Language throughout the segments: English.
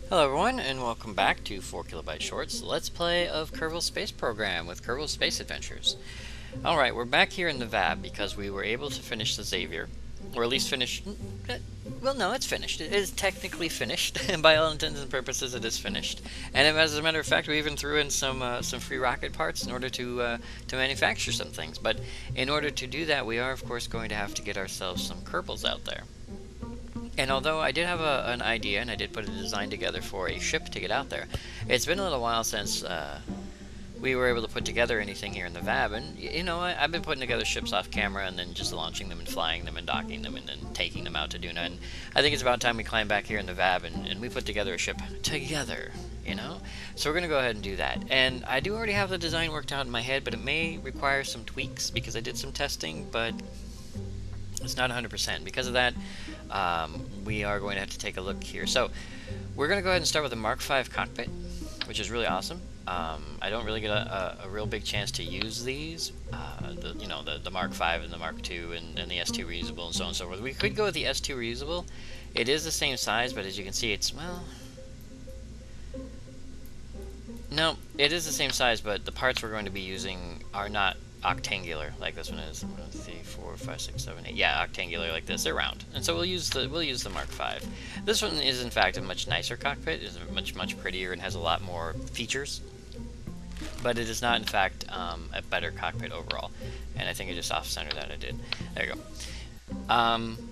Hello everyone, and welcome back to 4KB Shorts Let's Play of Kerbal Space Program with Kerbal Space Adventures. Alright, we're back here in the VAB because we were able to finish the Xavier. Or at least finish... Well, no, it's finished. It is technically finished. And by all intents and purposes, it is finished. And as a matter of fact, we even threw in some free rocket parts in order to manufacture some things. But in order to do that, we are, of course, going to have to get ourselves some Kerbals out there. And although I did have an idea, and I did put a design together for a ship to get out there, it's been a little while since we were able to put together anything here in the VAB, and you know, I've been putting together ships off camera and then just launching them and flying them and docking them and then taking them out to Duna, and I think it's about time we climb back here in the VAB and we put together a ship together, you know? So we're going to go ahead and do that. And I do already have the design worked out in my head, but it may require some tweaks because I did some testing, but it's not 100%. Because of that, we are going to have to take a look here. So we're going to go ahead and start with the Mark V cockpit, which is really awesome. I don't really get a real big chance to use these, the Mark V and the Mark II and the S2 reusable and so on and so forth. We could go with the S2 reusable. It is the same size, but as you can see, it's, well... No, it is the same size, but the parts we're going to be using are not octangular like this one is. 1, 2, 3, 4, 5, 6, 7, 8. Yeah, octangular like this. They're round, and so we'll use the Mark V. This one is in fact a much nicer cockpit. It's much prettier and has a lot more features. But it is not in fact a better cockpit overall. And I think I just off-center that I did. There you go.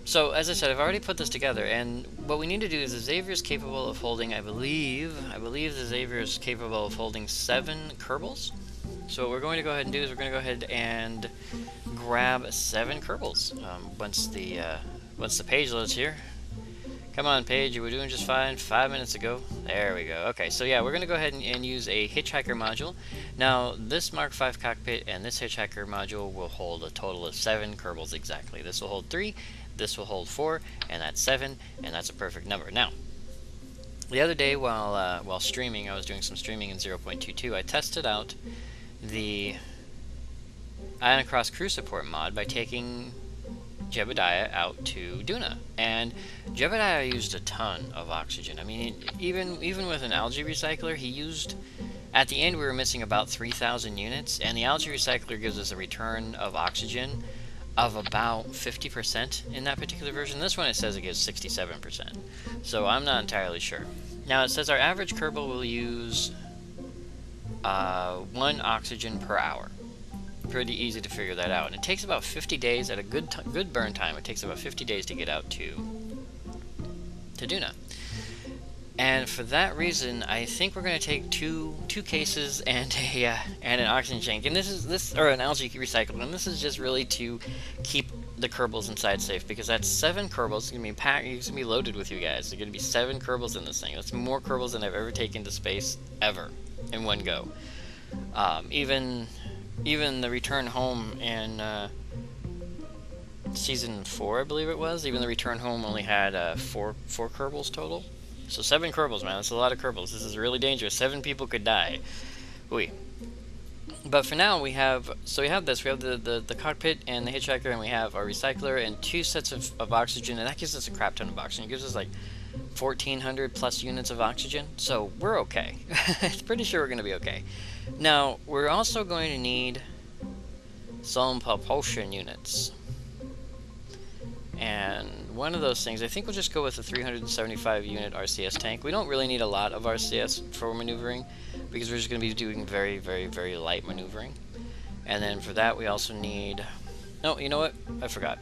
So as I said, I've already put this together, and what we need to do is the Xavier is capable of holding, I believe the Xavier is capable of holding 7 Kerbals. So what we're going to go ahead and do is we're going to go ahead and grab 7 Kerbals. Once the page loads here. Come on, page, you were doing just fine 5 minutes ago. There we go. Okay, so yeah, we're going to go ahead and use a hitchhiker module. Now, this Mark V cockpit and this hitchhiker module will hold a total of 7 Kerbals exactly. This will hold 3, this will hold 4, and that's 7, and that's a perfect number. Now, the other day while streaming, I was doing some streaming in 0.22, I tested out the Ion Across Crew Support mod by taking Jebediah out to Duna, and Jebediah used a ton of oxygen. I mean, even with an algae recycler, he used, at the end we were missing about 3,000 units, and the algae recycler gives us a return of oxygen of about 50% in that particular version. This one it says it gives 67%, so I'm not entirely sure. Now it says our average Kerbal will use 1 oxygen per hour. Pretty easy to figure that out, and it takes about 50 days at a good burn time. It takes about 50 days to get out to Duna, and for that reason, I think we're going to take two cases and an oxygen tank, and or an algae recycle, and this is just really to keep the Kerbals inside safe, because that's 7 Kerbals. It's going to be packed. It's going to be loaded with you guys. There's going to be 7 Kerbals in this thing. That's more Kerbals than I've ever taken to space ever in one go. Even the return home in season 4, I believe it was, even the return home only had 4 Kerbals total. So 7 Kerbals, man, that's a lot of Kerbals. This is really dangerous. 7 people could die. Ooh. But for now, we have this. We have the cockpit and the hitchhiker, and we have our recycler and 2 sets of oxygen, and that gives us a crap ton of oxygen. It gives us like 1,400 plus units of oxygen, so we're okay. I'm pretty sure we're going to be okay. Now, we're also going to need some propulsion units. And one of those things, I think we'll just go with the 375 unit RCS tank. We don't really need a lot of RCS for maneuvering, because we're just going to be doing very light maneuvering. And then for that, we also need... No, you know what? I forgot.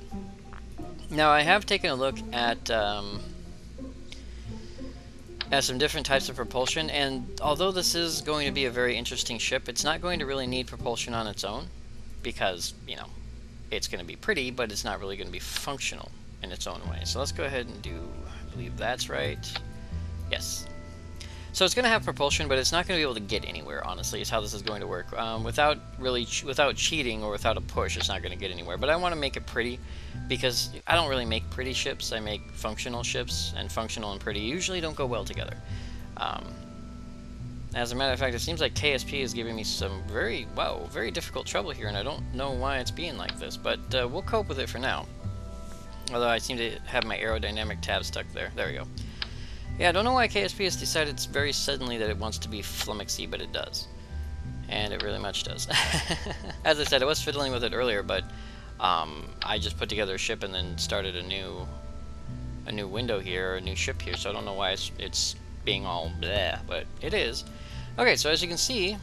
Now, I have taken a look at some different types of propulsion, and although this is going to be a very interesting ship, it's not going to really need propulsion on its own, because, you know, it's going to be pretty, but it's not really going to be functional in its own way. So let's go ahead and do, I believe that's right. Yes. So it's going to have propulsion, but it's not going to be able to get anywhere, honestly, is how this is going to work. Without cheating or without a push, it's not going to get anywhere. But I want to make it pretty, because I don't really make pretty ships. I make functional ships, and functional and pretty usually don't go well together. As a matter of fact, it seems like KSP is giving me some very difficult trouble here, and I don't know why it's being like this, but we'll cope with it for now. Although I seem to have my aerodynamic tab stuck there. There we go. Yeah, I don't know why KSP has decided very suddenly that it wants to be flummoxy, but it does. And it really much does. As I said, I was fiddling with it earlier, but I just put together a ship and then started a new window here, a new ship here, so I don't know why it's being all bleh, but it is. Okay, so as you can see,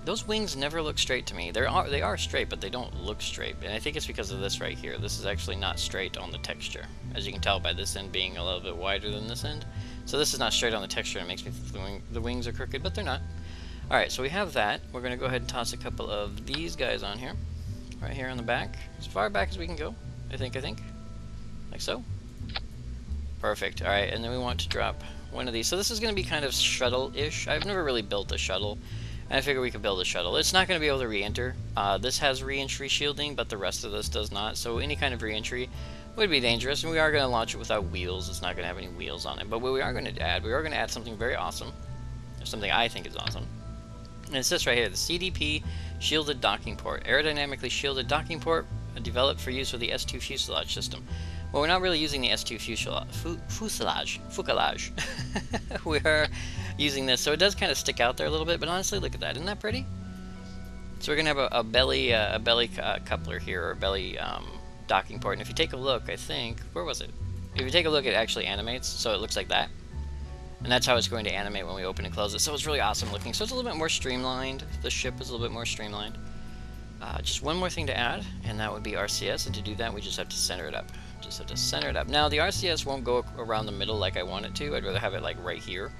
those wings never look straight to me. They are straight, but they don't look straight, and I think it's because of this right here. This is actually not straight on the texture, as you can tell by this end being a little bit wider than this end. So this is not straight on the texture, and it makes me think the wings are crooked, but they're not. Alright, so we have that. We're going to go ahead and toss a couple of these guys on here. Right here on the back. As far back as we can go, I think. Like so. Perfect. Alright, and then we want to drop one of these. So this is going to be kind of shuttle-ish. I've never really built a shuttle, and I figure we could build a shuttle. It's not going to be able to re-enter. This has re-entry shielding, but the rest of this does not. So any kind of re-entry would be dangerous, and we are going to launch it without wheels. It's not going to have any wheels on it. But what we are going to add something very awesome. Or something I think is awesome. And it's this right here, the CDP Shielded Docking Port. Aerodynamically shielded docking port developed for use with the S2 fuselage system. Well, we're not really using the S2 fuselage. We are using this, so it does kind of stick out there a little bit, but honestly, look at that. Isn't that pretty? So we're going to have a belly coupler here, or a belly docking port. And if you take a look, I think, where was it? If you take a look, it actually animates, so it looks like that. And that's how it's going to animate when we open and close it. So it's really awesome looking. So it's a little bit more streamlined. The ship is a little bit more streamlined. Just one more thing to add, and that would be RCS. And to do that, we just have to center it up. Now, the RCS won't go around the middle like I want it to. I'd rather have it like right here.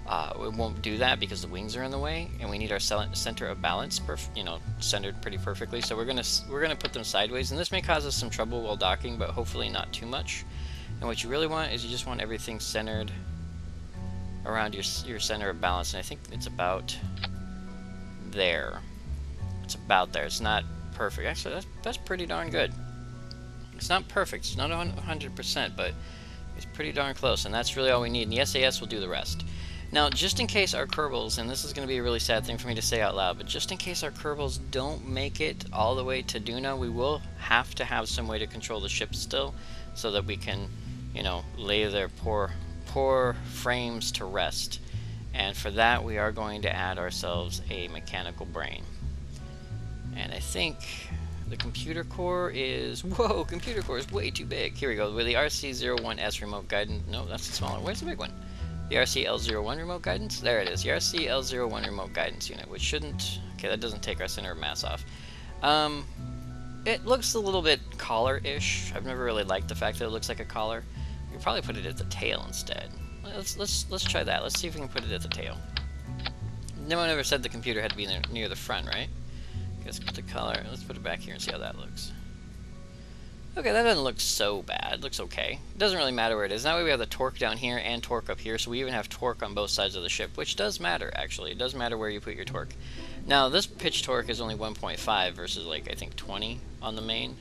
It won't do that because the wings are in the way, and we need our center of balance, centered pretty perfectly. So we're gonna put them sideways, and this may cause us some trouble while docking, but hopefully not too much. And what you really want is you just want everything centered around your center of balance, and I think it's about there. It's about there. It's not perfect. Actually, that's pretty darn good. It's not perfect. It's not 100%, but it's pretty darn close, and that's really all we need. And the SAS will do the rest. Now, just in case our Kerbals, and this is going to be a really sad thing for me to say out loud, but just in case our Kerbals don't make it all the way to Duna, we will have to have some way to control the ship still, so that we can, lay their poor frames to rest. And for that, we are going to add ourselves a mechanical brain. And I think the computer core is... Whoa, computer core is way too big. Here we go. With the RC01S remote guidance... No, that's the smaller. Where's the big one? The RCL01 remote guidance? There it is. The RCL01 remote guidance unit, which shouldn't... Okay, that doesn't take our center of mass off. It looks a little bit collar-ish. I've never really liked the fact that it looks like a collar. We could probably put it at the tail instead. Let's try that. Let's see if we can put it at the tail. No one ever said the computer had to be near the front, right? Let's put the color. Let's put it back here and see how that looks. Okay, that doesn't look so bad. It looks okay. It doesn't really matter where it is. That way we have the torque down here and torque up here, so we even have torque on both sides of the ship, which does matter, actually. It does matter where you put your torque. Now, this pitch torque is only 1.5 versus, like, I think 20 on the main.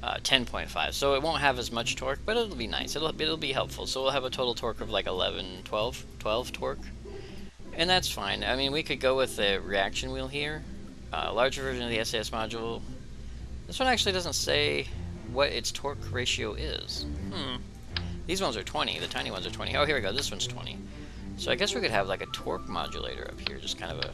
10.5, so it won't have as much torque, but it'll be nice. It'll be helpful. So we'll have a total torque of like 12 torque, and that's fine. I mean, we could go with the reaction wheel here. Larger version of the SAS module. This one actually doesn't say what its torque ratio is. These ones are 20. The tiny ones are 20. Oh, here we go. This one's 20. So I guess we could have like a torque modulator up here, just kind of a...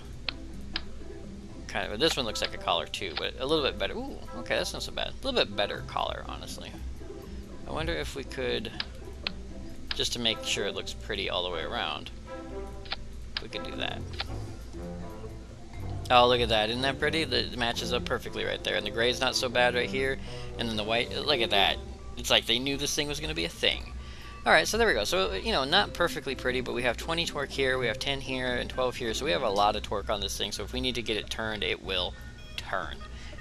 This one looks like a collar too, but a little bit better. Ooh, okay, that's not so bad. A little bit better collar, honestly. I wonder if we could, just to make sure it looks pretty all the way around, we could do that. Oh, look at that. Isn't that pretty? It matches up perfectly right there. And the gray's not so bad right here. And then the white, look at that. It's like they knew this thing was going to be a thing. Alright, so there we go. So, not perfectly pretty, but we have 20 torque here, we have 10 here, and 12 here, so we have a lot of torque on this thing, so if we need to get it turned, it will turn.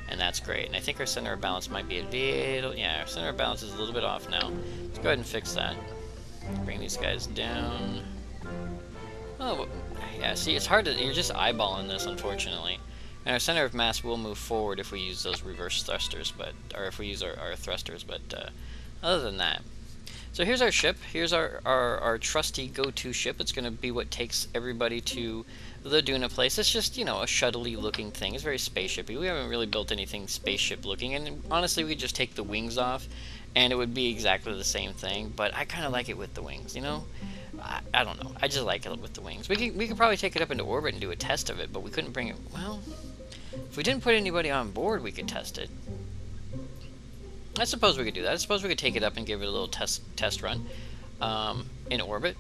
And that's great. And I think our center of balance might be a little... Yeah, our center of balance is a little bit off now. Let's go ahead and fix that. Bring these guys down. Oh, yeah, see, it's hard to... You're just eyeballing this, unfortunately. And our center of mass will move forward if we use those reverse thrusters, or if we use our thrusters, but other than that... So here's our ship. Here's our trusty go-to ship. It's going to be what takes everybody to the Duna place. It's just, a shuttle-y looking thing. It's very spaceship-y. We haven't really built anything spaceship looking, and honestly, we could just take the wings off, and it would be exactly the same thing, but I kind of like it with the wings, I don't know. I just like it with the wings. We could probably take it up into orbit and do a test of it, but we couldn't bring it. Well, if we didn't put anybody on board, we could test it. I suppose we could do that. I suppose we could take it up and give it a little test run in orbit.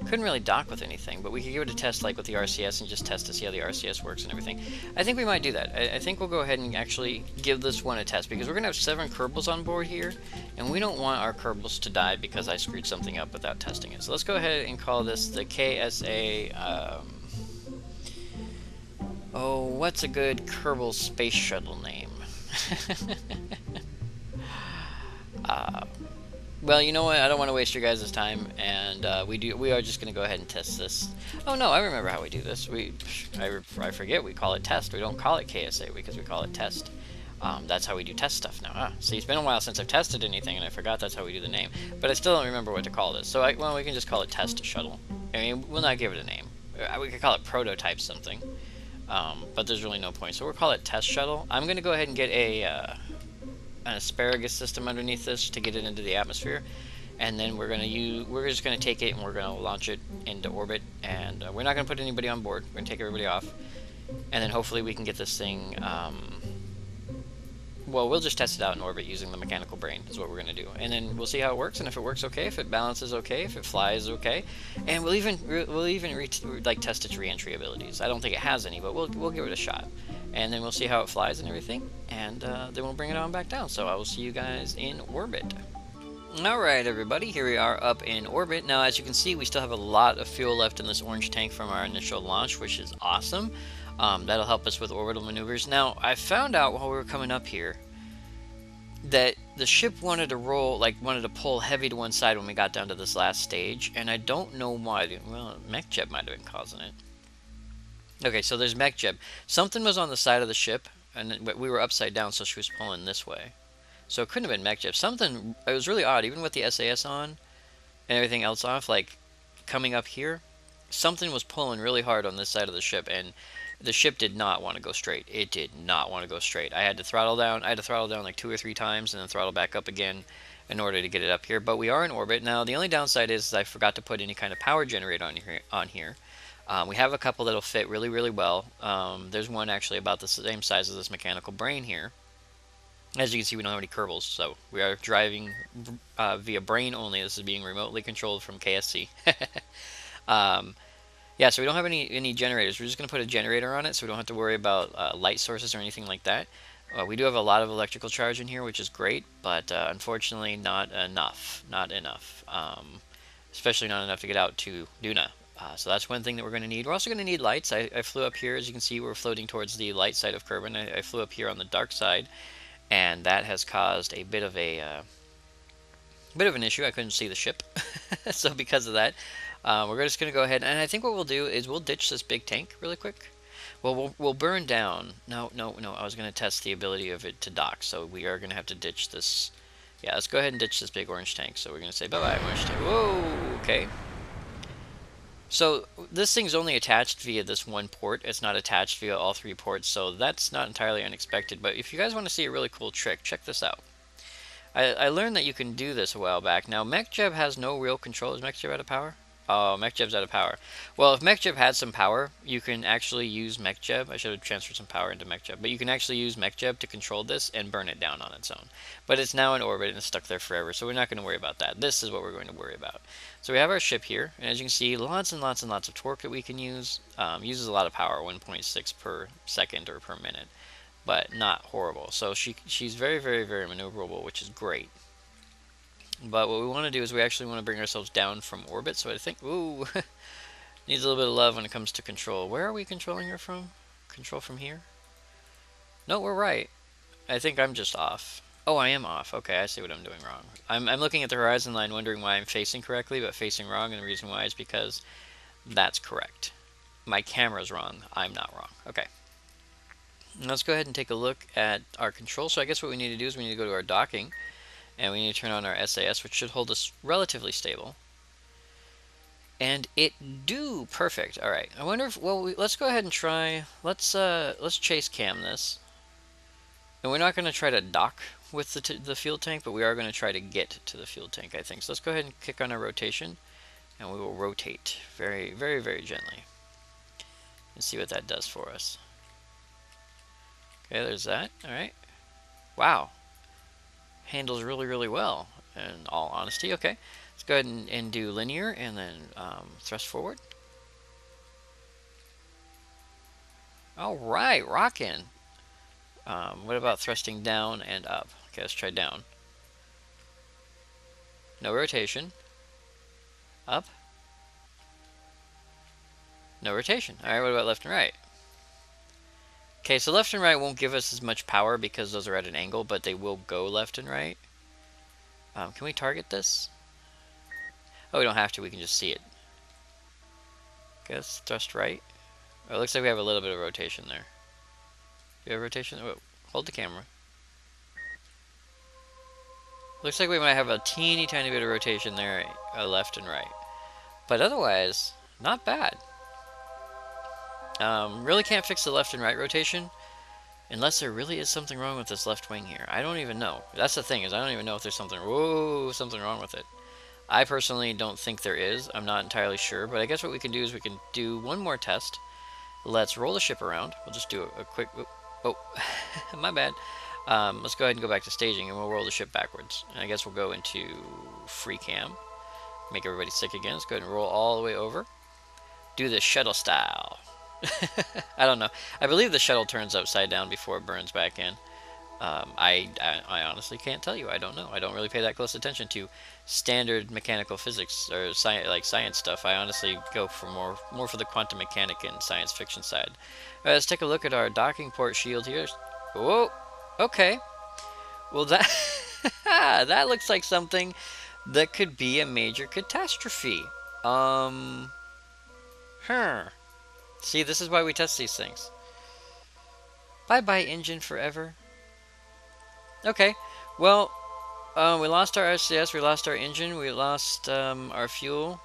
Couldn't really dock with anything, but we could give it a test like with the RCS and just test to see how the RCS works and everything. I think we might do that. I think we'll go ahead and actually give this one a test because we're going to have 7 Kerbals on board here, and we don't want our Kerbals to die because I screwed something up without testing it. So let's go ahead and call this the KSA... oh, what's a good Kerbal Space Shuttle name? Well, you know what? I don't want to waste your guys' time, and we are just going to go ahead and test this. Oh no, I remember how we do this. I forget. We call it test. We don't call it KSA because we call it test. That's how we do test stuff now. See, it's been a while since I've tested anything, and I forgot that's how we do the name. But I still don't remember what to call this. So well, we can just call it test shuttle. I mean, we'll not give it a name. We could call it prototype something. But there's really no point. So we'll call it test shuttle. I'm going to go ahead and get an asparagus system underneath this to get it into the atmosphere, and then we're just going to take it and we're going to launch it into orbit, and we're not going to put anybody on board. We're going to take everybody off, and then hopefully we can get this thing well, we'll just test it out in orbit using the mechanical brain is what we're going to do, and then we'll see how it works, and if it works okay, if it balances okay, if it flies okay, and we'll even test its re-entry abilities. I don't think it has any, but we'll give it a shot, and then we'll see how it flies and everything, and then we'll bring it on back down. So I will see you guys in orbit. Alright everybody, here we are up in orbit. Now as you can see, we still have a lot of fuel left in this orange tank from our initial launch, which is awesome. That'll help us with orbital maneuvers. Now, I found out while we were coming up here that the ship wanted to pull heavy to one side when we got down to this last stage, and I don't know why. Well, MechJeb might have been causing it. Okay, so there's MechJeb. Something was on the side of the ship, and we were upside down, so she was pulling this way. So it couldn't have been MechJeb. It was really odd, even with the SAS on and everything else off, like coming up here, something was pulling really hard on this side of the ship, and the ship did not want to go straight. It did not want to go straight. I had to throttle down. I had to throttle down like 2 or 3 times and then throttle back up again in order to get it up here. But we are in orbit. Now, the only downside is I forgot to put any kind of power generator on here. We have a couple that'll fit really, really well. There's one actually about the same size as this mechanical brain here. As you can see, we don't have any Kerbals, so we are driving via brain only. This is being remotely controlled from KSC. Yeah, so we don't have any generators. We're just going to put a generator on it so we don't have to worry about light sources or anything like that. We do have a lot of electrical charge in here, which is great, but unfortunately not enough. Not enough. Especially not enough to get out to Duna. So that's one thing that we're going to need. We're also going to need lights. I flew up here. As you can see, we're floating towards the light side of Kerbin. I flew up here on the dark side, and that has caused a bit of an issue. I couldn't see the ship. So because of that, we're just going to go ahead, and I think what we'll do is we'll ditch this big tank really quick. Well, we'll burn down. No, I was going to test the ability of it to dock, so we are going to have to ditch this. Yeah, let's go ahead and ditch this big orange tank. So we're going to say bye-bye, orange tank. Whoa, okay. So this thing's only attached via this one port. It's not attached via all 3 ports, so that's not entirely unexpected. But if you guys want to see a really cool trick, check this out. I learned that you can do this a while back. Now, MechJeb has no real control. Is MechJeb out of power? Oh, MechJeb's out of power. Well, if MechJeb had some power, you can actually use MechJeb. I should have transferred some power into MechJeb. But you can actually use MechJeb to control this and burn it down on its own. But it's now in orbit and it's stuck there forever, so we're not going to worry about that. This is what we're going to worry about. So we have our ship here, and as you can see, lots and lots and lots of torque that we can use. Uses a lot of power, 1.6 per second or per minute, but not horrible. So she's very, very, very maneuverable, which is great. But what we want to do is we actually want to bring ourselves down from orbit. So I think, ooh, needs a little bit of love when it comes to control. Where are we controlling her from? Control from here? No, we're right. I think I'm just off. Oh, I am off. Okay, I see what I'm doing wrong. I'm looking at the horizon line wondering why I'm facing correctly, but facing wrong, and the reason why is because that's correct. My camera's wrong. I'm not wrong. Okay. Let's go ahead and take a look at our control. So I guess what we need to do is we need to go to our docking. And we need to turn on our SAS, which should hold us relatively stable. And it do perfect. All right. I wonder if let's go ahead and try. Let's chase cam this. And we're not going to try to dock with the fuel tank, but we are going to try to get to the fuel tank, I think. So let's go ahead and kick on our rotation, and we will rotate very, very, very gently and see what that does for us. Okay, there's that. All right. Wow. Handles really, really well, in all honesty. Okay, let's go ahead and do linear, and then thrust forward. All right, rockin'. What about thrusting down and up? Okay, let's try down. No rotation. Up. No rotation. All right, what about left and right? Okay, so left and right won't give us as much power because those are at an angle, but they will go left and right. Can we target this? Oh, we don't have to. We can just see it. Okay, let's thrust right. Oh, it looks like we have a little bit of rotation there. Do you have rotation? Oh, hold the camera. Looks like we might have a teeny tiny bit of rotation there, left and right. But otherwise, not bad. Really can't fix the left and right rotation unless there really is something wrong with this left wing here. I don't even know. That's the thing, is I don't even know if there's something wrong with it. I personally don't think there is. I'm not entirely sure, but I guess what we can do is we can do one more test. Let's roll the ship around. We'll just do a quick... Oh, my bad. Let's go ahead and go back to staging, and we'll roll the ship backwards. And I guess we'll go into free cam. Make everybody sick again. Let's go ahead and roll all the way over. Do the shuttle style. I don't know. I believe the shuttle turns upside down before it burns back in. I honestly can't tell you. I don't know. I don't really pay that close attention to standard mechanical physics or science stuff. I honestly go for more for the quantum mechanic and science fiction side. All right, let's take a look at our docking port shield here. Whoa. Okay. Well, that that looks like something that could be a major catastrophe. See, this is why we test these things. Bye-bye, engine forever. Okay, well, we lost our SCS, we lost our engine, we lost our fuel.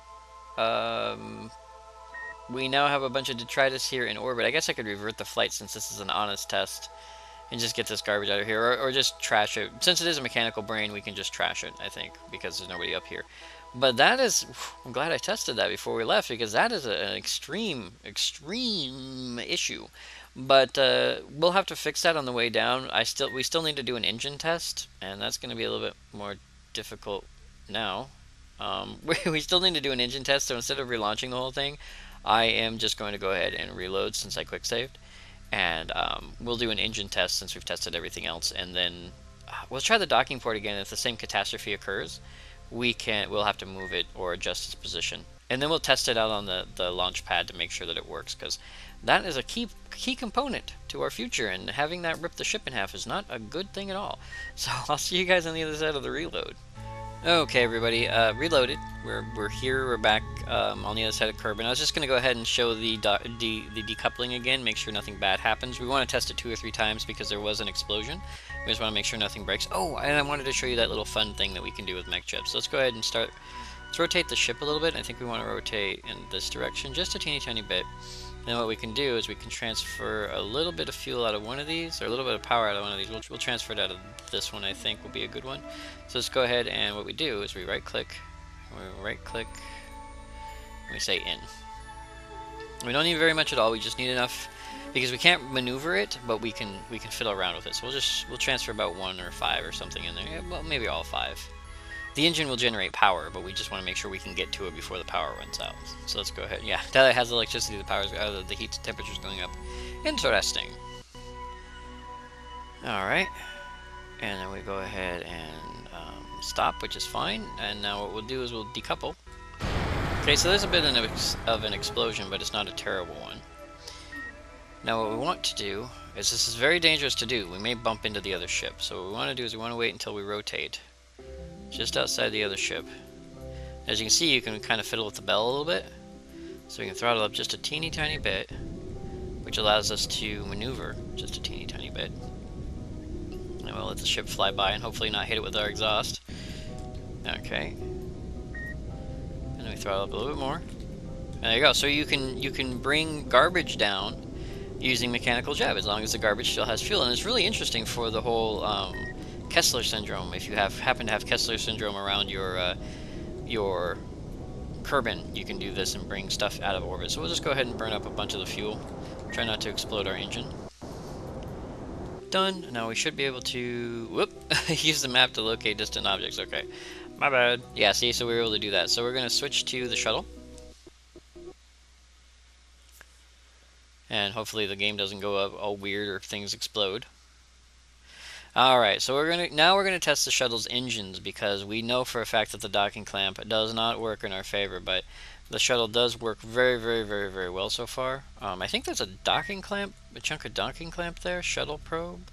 We now have a bunch of detritus here in orbit. I guess I could revert the flight since this is an honest test and just get this garbage out of here, or just trash it. Since it is a mechanical brain, we can just trash it, I think, because there's nobody up here. But that is, I'm glad I tested that before we left, because that is an extreme issue. But we'll have to fix that on the way down. We still need to do an engine test, and that's going to be a little bit more difficult now. We still need to do an engine test, so instead of relaunching the whole thing, I am just going to go ahead and reload since I quick saved. And we'll do an engine test since we've tested everything else, and then we'll try the docking port again. If the same catastrophe occurs, we'll have to move it or adjust its position, and then we'll test it out on the launch pad to make sure that it works, because that is a key component to our future, and having that rip the ship in half is not a good thing at all. So I'll see you guys on the other side of the reload. Okay, everybody, reloaded. We're here. We're back on the other side of Kerbal. I was just going to go ahead and show the decoupling again, make sure nothing bad happens. We want to test it 2 or 3 times because there was an explosion. We just want to make sure nothing breaks. Oh, and I wanted to show you that little fun thing that we can do with mech chips. So let's go ahead and start. Let's rotate the ship a little bit. I think we want to rotate in this direction just a teeny tiny bit. And then what we can do is we can transfer a little bit of fuel out of one of these, or a little bit of power out of one of these. We'll transfer it out of this one, I think, will be a good one. So let's go ahead, and what we do is we right-click, and we say in. We don't need very much at all. We just need enough, because we can't maneuver it, but we can fiddle around with it. So we'll transfer about 1 or 5 or something in there. Yeah, well, maybe all 5. The engine will generate power, but we just want to make sure we can get to it before the power runs out. So let's go ahead. Yeah, that has electricity. The heat temperature's going up. Interesting. All right, and then we go ahead and stop, which is fine. And now what we'll do is we'll decouple. Okay, so there's a bit of an explosion, but it's not a terrible one. Now what we want to do is, this is very dangerous to do. We may bump into the other ship. So what we want to do is we want to wait until we rotate just outside the other ship. As you can see, you can kind of fiddle with the bell a little bit. So we can throttle up just a teeny tiny bit, which allows us to maneuver just a teeny tiny bit. And we'll let the ship fly by and hopefully not hit it with our exhaust. Okay. And then we throttle up a little bit more. And there you go. So you can bring garbage down using mechanical jab, as long as the garbage still has fuel. And it's really interesting for the whole Kessler syndrome. If you happen to have Kessler syndrome around your Kerbin, you can do this and bring stuff out of orbit. So we'll just go ahead and burn up a bunch of the fuel. Try not to explode our engine. Done. Now we should be able to... Whoop! Use the map to locate distant objects. Okay. My bad. Yeah, see, so we were able to do that. So we're going to switch to the shuttle. And hopefully the game doesn't go up all weird or things explode. Alright, so now we're gonna test the shuttle's engines, because we know for a fact that the docking clamp does not work in our favor, but the shuttle does work very, very, very, very well so far. I think there's a docking clamp, a chunk of docking clamp there, shuttle probe.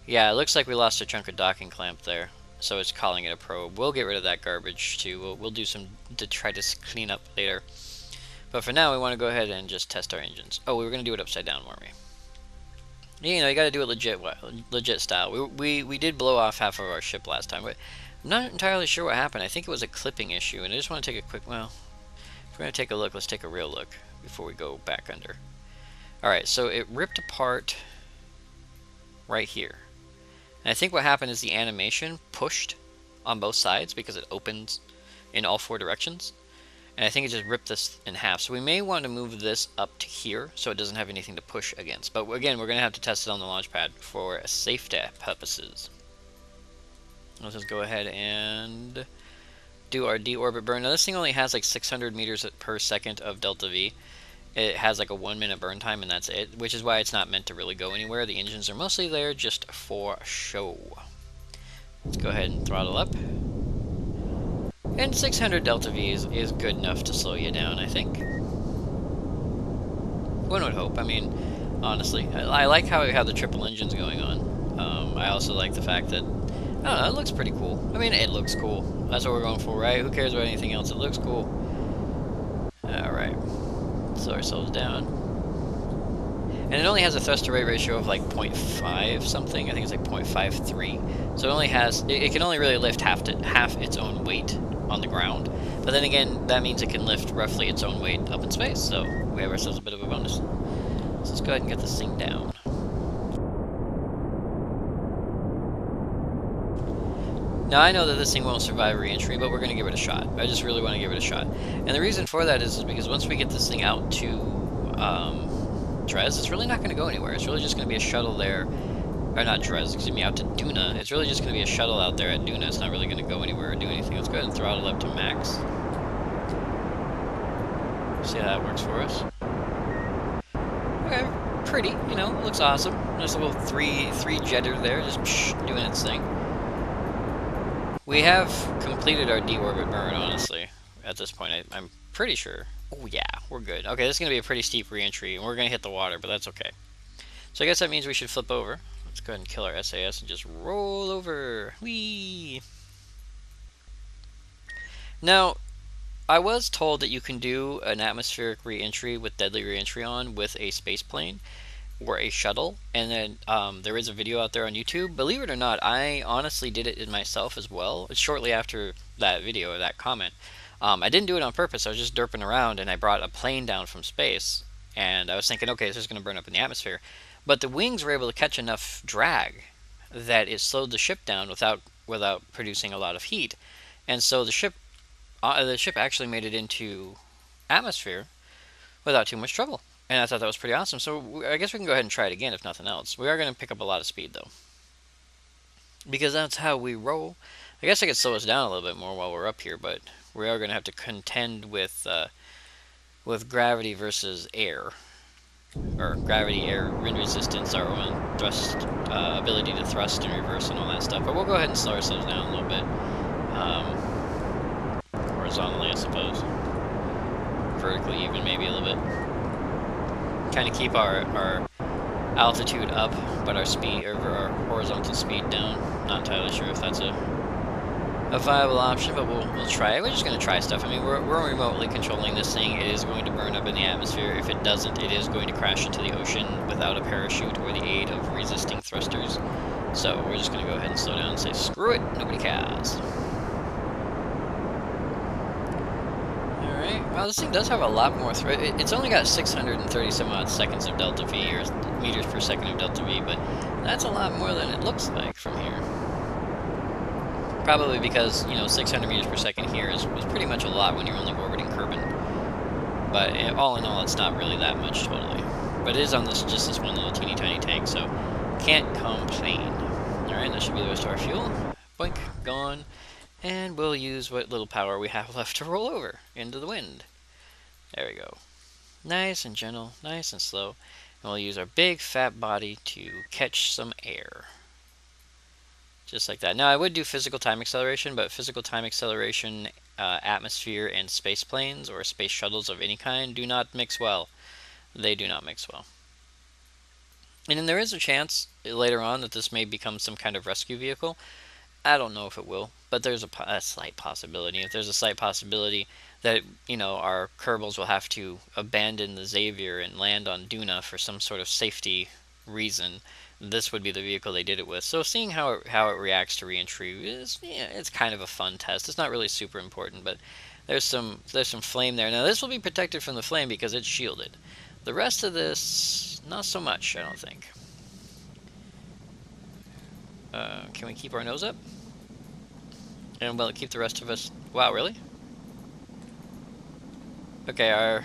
Yeah, it looks like we lost a chunk of docking clamp there, so it's calling it a probe. We'll get rid of that garbage too. We'll do some to try to clean up later. But for now, we want to go ahead and just test our engines. Oh, we were gonna do it upside down, weren't we? You know, you got to do it legit style. We did blow off half of our ship last time, but I'm not entirely sure what happened. I think it was a clipping issue, and I just want to take a quick, well, if we're going to take a look, let's take a real look before we go back under. Alright, so it ripped apart right here. And I think what happened is the animation pushed on both sides because it opens in all four directions. And I think it just ripped this in half. So we may want to move this up to here so it doesn't have anything to push against. But again, we're going to have to test it on the launch pad for safety purposes. Let's just go ahead and do our deorbit burn. Now this thing only has like 600 meters per second of delta V. It has like a 1 minute burn time and that's it, which is why it's not meant to really go anywhere. The engines are mostly there just for show. Let's go ahead and throttle up. And 600 delta V is good enough to slow you down, I think. One would hope. I mean, honestly, I like how we have the triple engines going on. I also like the fact that, I don't know, it looks pretty cool. I mean, it looks cool. That's what we're going for, right? Who cares about anything else? It looks cool. Alright. Slow ourselves down. And it only has a thrust to rate ratio of like 0.5 something. I think it's like 0.53. So it only has, it can only really lift half its own weight on the ground. But then again, that means it can lift roughly its own weight up in space, so we have ourselves a bit of a bonus. So let's go ahead and get this thing down. Now I know that this thing won't survive re-entry, but we're going to give it a shot. I just really want to give it a shot. And the reason for that is because once we get this thing out to Dres, it's really not going to go anywhere. It's really just going to be a shuttle there. Or not Dres, excuse me, out to Duna. It's really just going to be a shuttle out there at Duna. It's not really going to go anywhere or do anything. Let's go ahead and throttle up to max. See how that works for us. Okay, pretty, you know, looks awesome. There's a little three jetter there, just doing its thing. We have completed our deorbit burn, honestly, at this point. I'm pretty sure. Oh yeah, we're good. Okay, this is going to be a pretty steep re-entry, and we're going to hit the water, but that's okay. So I guess that means we should flip over. Let's go ahead and kill our SAS and just roll over. Whee! Now, I was told that you can do an atmospheric re-entry with deadly re-entry on with a space plane or a shuttle, and then there is a video out there on YouTube. Believe it or not, I honestly did it in myself as well, shortly after that video, or that comment. I didn't do it on purpose. I was just derping around, and I brought a plane down from space, and I was thinking, okay, this is going to burn up in the atmosphere. But the wings were able to catch enough drag that it slowed the ship down without producing a lot of heat, and so the ship actually made it into atmosphere without too much trouble. And I thought that was pretty awesome. So I guess we can go ahead and try it again if nothing else. We are going to pick up a lot of speed though, because that's how we roll. I guess I could slow us down a little bit more while we're up here, but we are going to have to contend with gravity versus air. Or gravity, air, wind resistance, our own thrust, ability to thrust and reverse and all that stuff. But we'll go ahead and slow ourselves down a little bit. Horizontally, I suppose. Vertically even, maybe a little bit. Kind of keep our altitude up, but our speed, or our horizontal speed down. Not entirely sure if that's a viable option, but we'll try it. We're just going to try stuff. I mean, we're remotely controlling this thing. It is going to burn up in the atmosphere. If it doesn't, it is going to crash into the ocean without a parachute or the aid of resisting thrusters. So we're just going to go ahead and slow down and say, screw it, nobody cares. Alright, well, this thing does have a lot more it's only got 630 some odd seconds of delta V, or meters per second of delta V, but that's a lot more than it looks like from here. Probably because, you know, 600 meters per second here is pretty much a lot when you're only orbiting Kerbin. But all in all, it's not really that much totally. But it is on this just this one little teeny tiny tank, so can't complain. Alright, that should be the rest of our fuel. Boink, gone. And we'll use what little power we have left to roll over into the wind. There we go. Nice and gentle, nice and slow. And we'll use our big fat body to catch some air. Just like that. Now, I would do physical time acceleration, but physical time acceleration, atmosphere, and space planes or space shuttles of any kind do not mix well. They do not mix well. And then there is a chance later on that this may become some kind of rescue vehicle. I don't know if it will, but there's a slight possibility. If there's a slight possibility that, you know, our Kerbals will have to abandon the Xavier and land on Duna for some sort of safety reason, this would be the vehicle they did it with. So seeing how it reacts to reentry is, yeah, it's kind of a fun test. It's not really super important, but there's some flame there. Now this will be protected from the flame because it's shielded. The rest of this, not so much, I don't think. Can we keep our nose up? And will it keep the rest of us... Wow, really? Okay, our...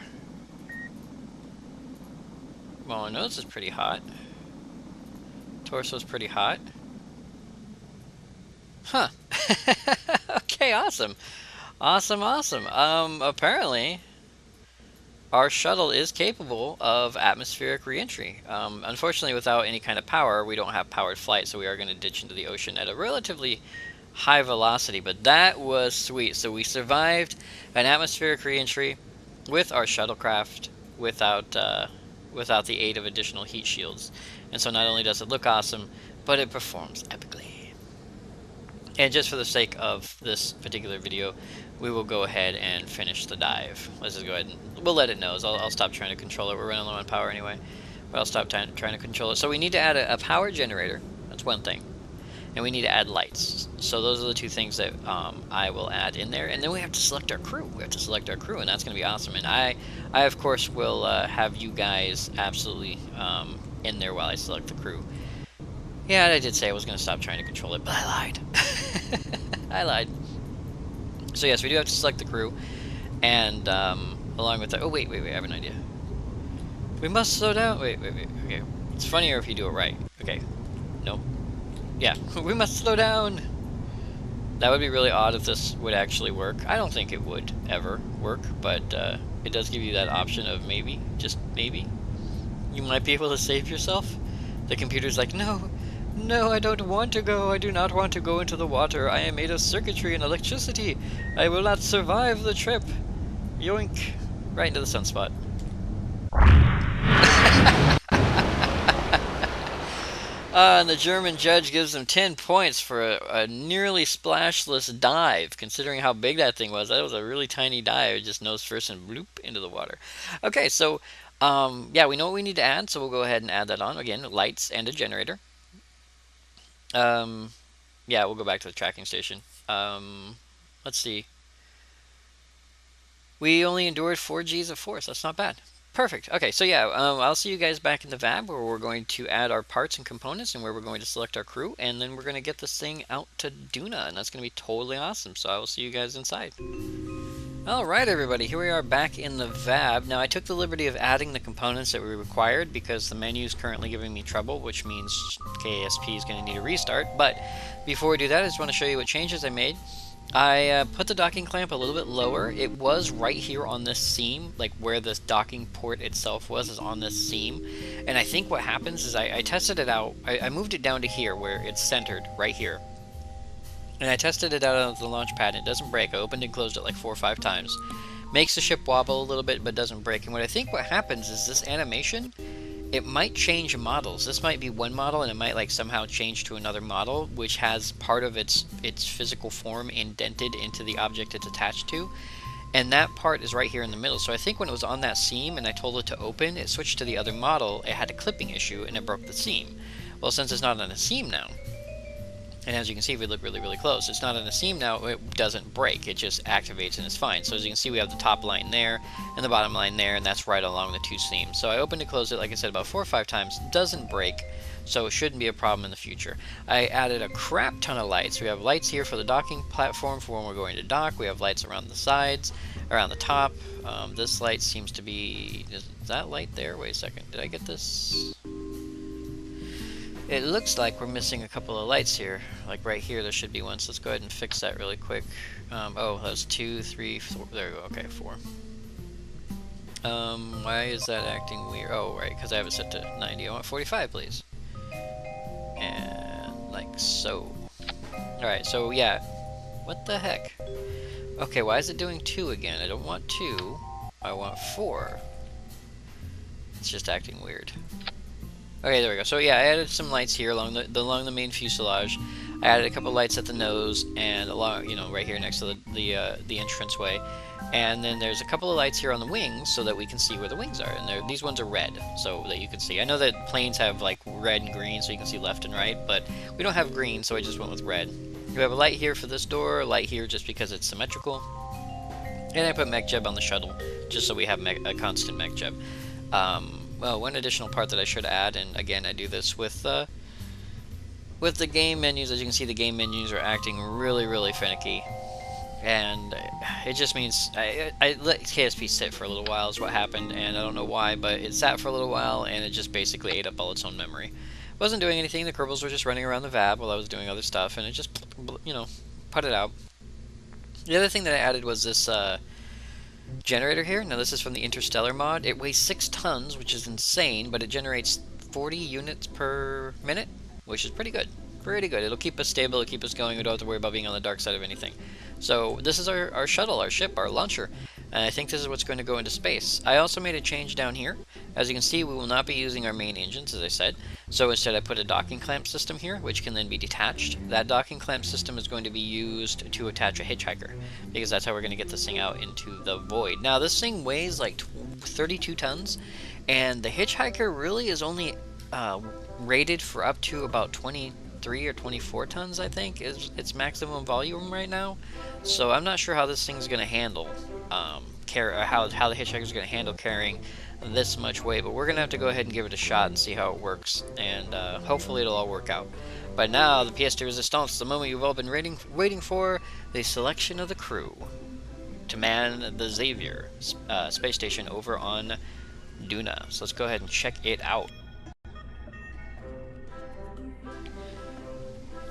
Well, our nose is pretty hot. Torso's pretty hot. Huh. Okay, awesome. Awesome. Apparently... Our shuttle is capable of atmospheric reentry. Unfortunately, without any kind of power, we don't have powered flight, so we are going to ditch into the ocean at a relatively high velocity, but that was sweet. So we survived an atmospheric reentry with our shuttlecraft without the aid of additional heat shields. And so not only does it look awesome, but it performs epically. And just for the sake of this particular video, we will go ahead and finish the dive. Let's just go ahead and we'll let it nose. I'll stop trying to control it. We're running low on power anyway, but I'll stop trying to control it. So we need to add a power generator. That's one thing. And we need to add lights. So those are the two things that I will add in there. And then we have to select our crew. We have to select our crew, and that's going to be awesome. And I of course, will have you guys absolutely in there while I select the crew. Yeah, I did say I was going to stop trying to control it, but I lied. I lied. So yes, we do have to select the crew, and along with that... Oh, wait, I have an idea. We must slow down... Wait, okay. It's funnier if you do it right. Okay. Nope. Yeah, we must slow down! That would be really odd if this would actually work. I don't think it would ever work, but it does give you that option of maybe, just maybe, you might be able to save yourself. The computer's like, no, I don't want to go. I do not want to go into the water. I am made of circuitry and electricity. I will not survive the trip. Yoink. Right into the sunspot. And the German judge gives them 10 points for a nearly splashless dive, considering how big that thing was. That was a really tiny dive, just nose first and bloop into the water. Okay, so, yeah, we know what we need to add, so we'll go ahead and add that on. Again, lights and a generator. Yeah, we'll go back to the tracking station. Let's see. We only endured 4 Gs of force. That's not bad. Perfect. Okay, so yeah, I'll see you guys back in the VAB where we're going to add our parts and components and where we're going to select our crew, and then we're going to get this thing out to Duna, and that's going to be totally awesome. So I will see you guys inside. Alright everybody, here we are back in the VAB. Now I took the liberty of adding the components that we required because the menu is currently giving me trouble, which means KSP is going to need a restart. But before we do that, I just want to show you what changes I made. I put the docking clamp a little bit lower. It was right here on this seam, like where this docking port itself was, is on this seam. And I think what happens is I tested it out. I moved it down to here where it's centered, right here. And I tested it out on the launch pad, and it doesn't break. I opened and closed it like 4 or 5 times. Makes the ship wobble a little bit, but doesn't break. And what I think what happens is this animation, it might change models. This might be one model, and it might like somehow change to another model, which has part of its physical form indented into the object it's attached to. And that part is right here in the middle. So I think when it was on that seam and I told it to open, it switched to the other model. It had a clipping issue, and it broke the seam. Well, since it's not on a seam now, and as you can see, if we look really, really close, it's not on a seam now, it doesn't break, it just activates and it's fine. So as you can see, we have the top line there, and the bottom line there, and that's right along the 2 seams. So I opened and closed it, like I said, about 4 or 5 times, doesn't break. so it shouldn't be a problem in the future. I added a crap ton of lights. We have lights here for the docking platform for when we're going to dock. We have lights around the sides, around the top. This light seems to be... Is that light there? Wait a second. Did I get this? It looks like we're missing a couple of lights here. Like right here, there should be one. So let's go ahead and fix that really quick. Oh, that was 2, 3, 4. There we go. Okay, 4. Why is that acting weird? Oh, right, because I have it set to 90. I want 45, please. And like so. Alright, so yeah. What the heck? Okay, why is it doing 2 again? I don't want 2. I want 4. It's just acting weird. Okay, there we go. So yeah, I added some lights here along the main fuselage. I added a couple lights at the nose and along, you know, right here next to the entranceway. And then there's a couple of lights here on the wings so that we can see where the wings are. And these ones are red, so that you can see. I know that planes have like red and green, so you can see left and right, but we don't have green, so I just went with red. We have a light here for this door, a light here just because it's symmetrical. And I put MechJeb on the shuttle, just so we have a constant MechJeb. Well, one additional part that I should add, and again, I do this with the game menus. As you can see, the game menus are acting really, really finicky. And it just means I let KSP sit for a little while is what happened, and I don't know why, but it sat for a little while, and it just basically ate up all its own memory. Wasn't doing anything. The Kerbals were just running around the VAB while I was doing other stuff, and it just, you know, put it out. The other thing that I added was this generator here. Now this is from the Interstellar mod. It weighs 6 tons, which is insane, but it generates 40 units per minute, which is pretty good. Pretty good. It'll keep us stable, it'll keep us going. We don't have to worry about being on the dark side of anything. So this is our shuttle, our ship, our launcher, and I think this is what's going to go into space. I also made a change down here. As you can see, we will not be using our main engines, as I said. So instead I put a docking clamp system here, which can then be detached. That docking clamp system is going to be used to attach a hitchhiker, because that's how we're going to get this thing out into the void. Now this thing weighs like 32 tons, and the hitchhiker really is only rated for up to about 23 or 24 tons, I think, is its maximum volume right now. So I'm not sure how this thing's going to handle, how the hitchhiker's going to handle carrying this much weight, but we're going to have to go ahead and give it a shot and see how it works, and hopefully it'll all work out. But now, the pièce de résistance, the moment you've all been waiting for, the selection of the crew to man the Xavier space station over on Duna. So let's go ahead and check it out.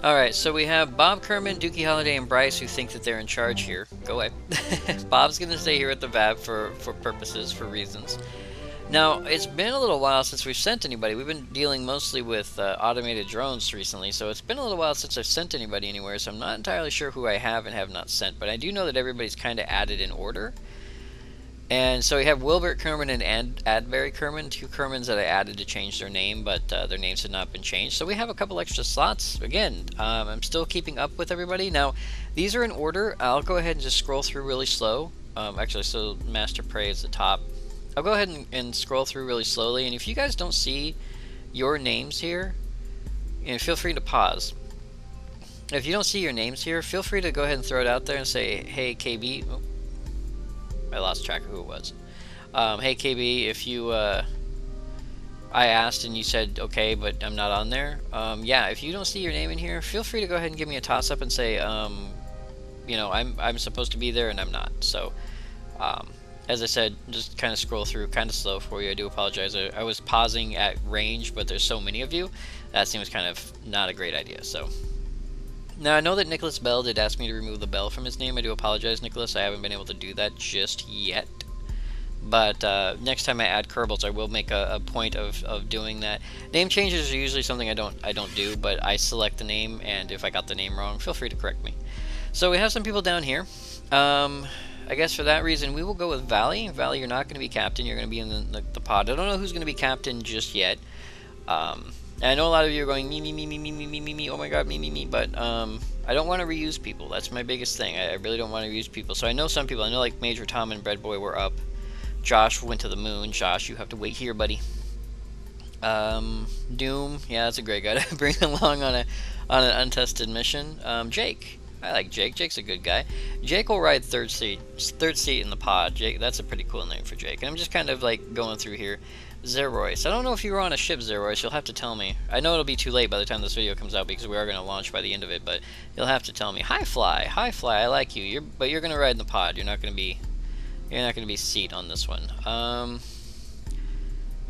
Alright, so we have Bob Kerman, Dookie Holiday, and Bryce who think that they're in charge here. Go away. Bob's going to stay here at the VAB for purposes, for reasons. Now, it's been a little while since we've sent anybody. We've been dealing mostly with automated drones recently, so it's been a little while since I've sent anybody anywhere, so I'm not entirely sure who I have and have not sent, but I do know that everybody's kind of added in order. And so we have Wilbert Kerman and Adberry Kerman, 2 Kermans that I added to change their name, but their names had not been changed. So we have a couple extra slots. Again, I'm still keeping up with everybody. Now, these are in order. I'll go ahead and just scroll through really slow. Actually, so Master Prey is the top. I'll go ahead and scroll through really slowly, and if you guys don't see your names here, feel free to pause. If you don't see your names here, feel free to go ahead and throw it out there and say, hey, KB. Oh, I lost track of who it was. Hey, KB, if you, I asked and you said, okay, but I'm not on there. Yeah, if you don't see your name in here, feel free to go ahead and give me a toss-up and say, you know, I'm supposed to be there and I'm not. So, as I said, just kind of scroll through kind of slow for you. I do apologize. I was pausing at range, but there's so many of you. That seems kind of not a great idea, so. Now, I know that Nicholas Bell did ask me to remove the Bell from his name. I do apologize, Nicholas. I haven't been able to do that just yet. But next time I add Kerbals, I will make a point of doing that. Name changes are usually something I don't do, but I select the name, and if I got the name wrong, feel free to correct me. So we have some people down here. I guess for that reason, we will go with Valley. Valley, you're not going to be captain. You're going to be in the pod. I don't know who's going to be captain just yet. And I know a lot of you are going, me, oh my god, me, but I don't want to reuse people. That's my biggest thing. I really don't want to reuse people. So I know some people. I know like Major Tom and Bread Boy were up. Josh went to the moon. Josh, you have to wait here, buddy. Doom, yeah, that's a great guy to bring along on an untested mission. Jake, I like Jake. Jake's a good guy. Jake will ride third seat in the pod. Jake, that's a pretty cool name for Jake. And I'm just kind of like going through here. Zerois. I don't know if you were on a ship, Zerois. You'll have to tell me. I know it'll be too late by the time this video comes out because we are going to launch by the end of it, but you'll have to tell me. Hi, Fly. I like you. But you're going to ride in the pod. You're not going to be seat on this one.